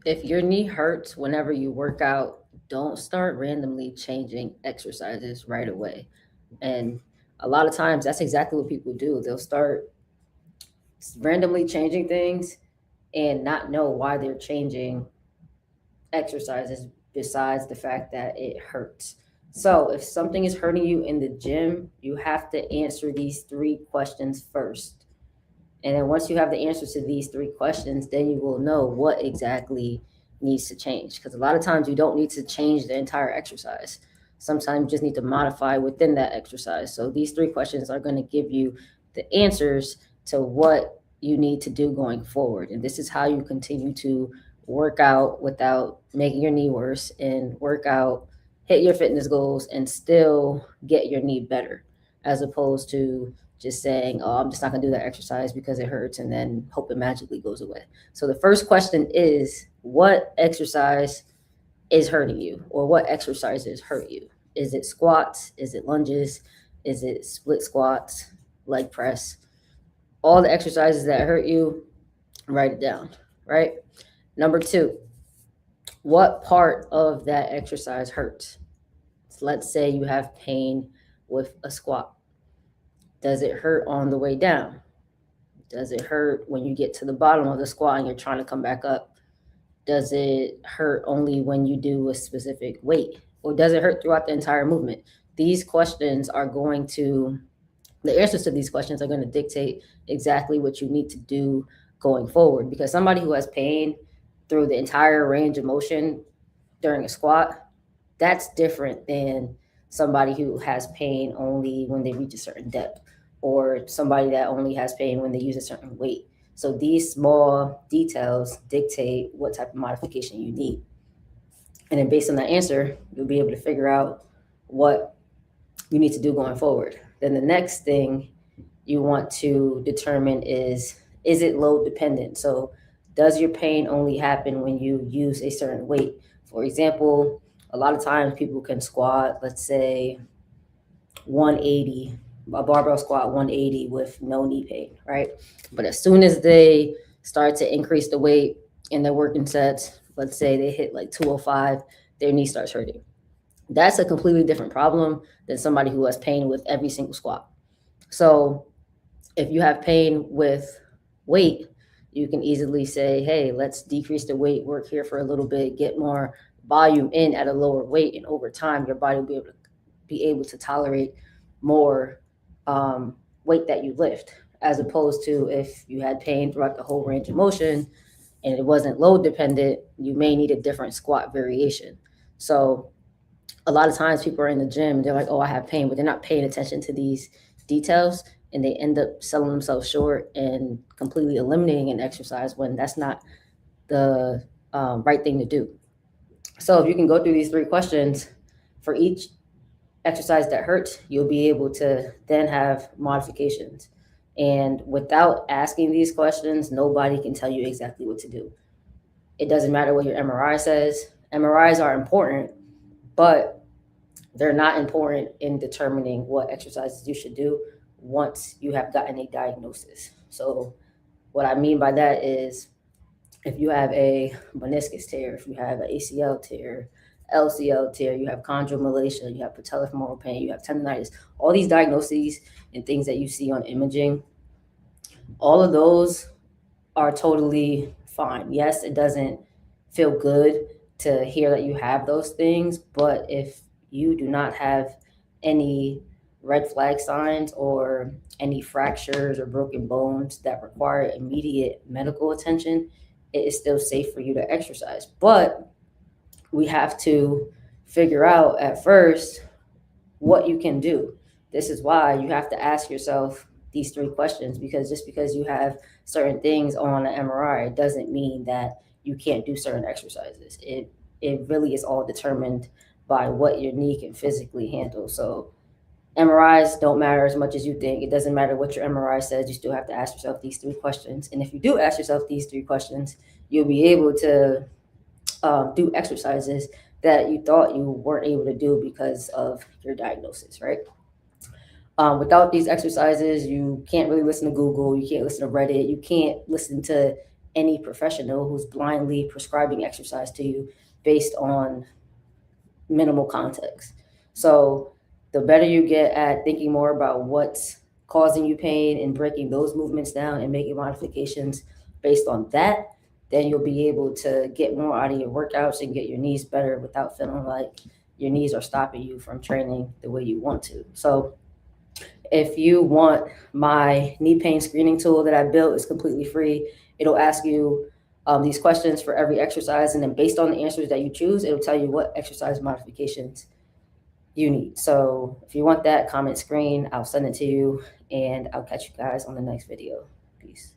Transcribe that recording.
If your knee hurts whenever you work out, don't start randomly changing exercises right away. And a lot of times that's exactly what people do. They'll start randomly changing things and not know why they're changing exercises besides the fact that it hurts. So, if something is hurting you in the gym, you have to answer these three questions first. And then once you have the answers to these three questions, then you will know what exactly needs to change. Because a lot of times you don't need to change the entire exercise. Sometimes you just need to modify within that exercise. So these three questions are going to give you the answers to what you need to do going forward. And this is how you continue to work out without making your knee worse and work out, hit your fitness goals, and still get your knee better, as opposed to just saying, "Oh, I'm just not gonna do that exercise because it hurts," and then hope it magically goes away. So the first question is, what exercise is hurting you, or what exercises hurt you? Is it squats? Is it lunges? Is it split squats, leg press? All the exercises that hurt you, write it down, right? Number two, what part of that exercise hurts? So let's say you have pain with a squat. Does it hurt on the way down? Does it hurt when you get to the bottom of the squat and you're trying to come back up? Does it hurt only when you do a specific weight? Or does it hurt throughout the entire movement? These questions are going to, the answers to these questions are going to dictate exactly what you need to do going forward. Because somebody who has pain through the entire range of motion during a squat, that's different than somebody who has pain only when they reach a certain depth, or somebody that only has pain when they use a certain weight. So these small details dictate what type of modification you need. And then based on that answer, you'll be able to figure out what you need to do going forward. Then the next thing you want to determine is it load dependent? So does your pain only happen when you use a certain weight? For example, a lot of times people can squat, let's say 180, a barbell squat 180 with no knee pain, right? But as soon as they start to increase the weight in their working sets, let's say they hit like 205, their knee starts hurting. That's a completely different problem than somebody who has pain with every single squat. So if you have pain with weight, you can easily say, hey, let's decrease the weight, work here for a little bit, get more volume in at a lower weight, and over time your body will be able to tolerate more weight that you lift, as opposed to if you had pain throughout the whole range of motion and it wasn't load dependent, you may need a different squat variation. So a lot of times people are in the gym and they're like, oh, I have pain, but they're not paying attention to these details, and they end up selling themselves short and completely eliminating an exercise when that's not the right thing to do. So if you can go through these three questions for each exercise that hurts, you'll be able to then have modifications. And without asking these questions, nobody can tell you exactly what to do. It doesn't matter what your MRI says. MRIs are important, but they're not important in determining what exercises you should do once you have gotten a diagnosis. So, what I mean by that is if you have a meniscus tear, if you have an ACL tear, LCL tear, you have chondromalacia, you have patellofemoral pain, you have tendonitis, all these diagnoses and things that you see on imaging, all of those are totally fine. Yes, it doesn't feel good to hear that you have those things, but if you do not have any red flag signs or any fractures or broken bones that require immediate medical attention, it is still safe for you to exercise. But we have to figure out at first what you can do. This is why you have to ask yourself these three questions, because just because you have certain things on an MRI doesn't mean that you can't do certain exercises. It really is all determined by what your knee can physically handle. So MRIs don't matter as much as you think. It doesn't matter what your MRI says. You still have to ask yourself these three questions. And if you do ask yourself these three questions, you'll be able to do exercises that you thought you weren't able to do because of your diagnosis, right? Without these exercises, you can't really listen to Google, you can't listen to Reddit, you can't listen to any professional who's blindly prescribing exercise to you based on minimal context. So the better you get at thinking more about what's causing you pain and breaking those movements down and making modifications based on that, then you'll be able to get more out of your workouts and get your knees better without feeling like your knees are stopping you from training the way you want to. So if you want my knee pain screening tool that I built, it's completely free. It'll ask you these questions for every exercise, and then based on the answers that you choose, it'll tell you what exercise modifications you need. So if you want that, comment screen, I'll send it to you, and I'll catch you guys on the next video. Peace.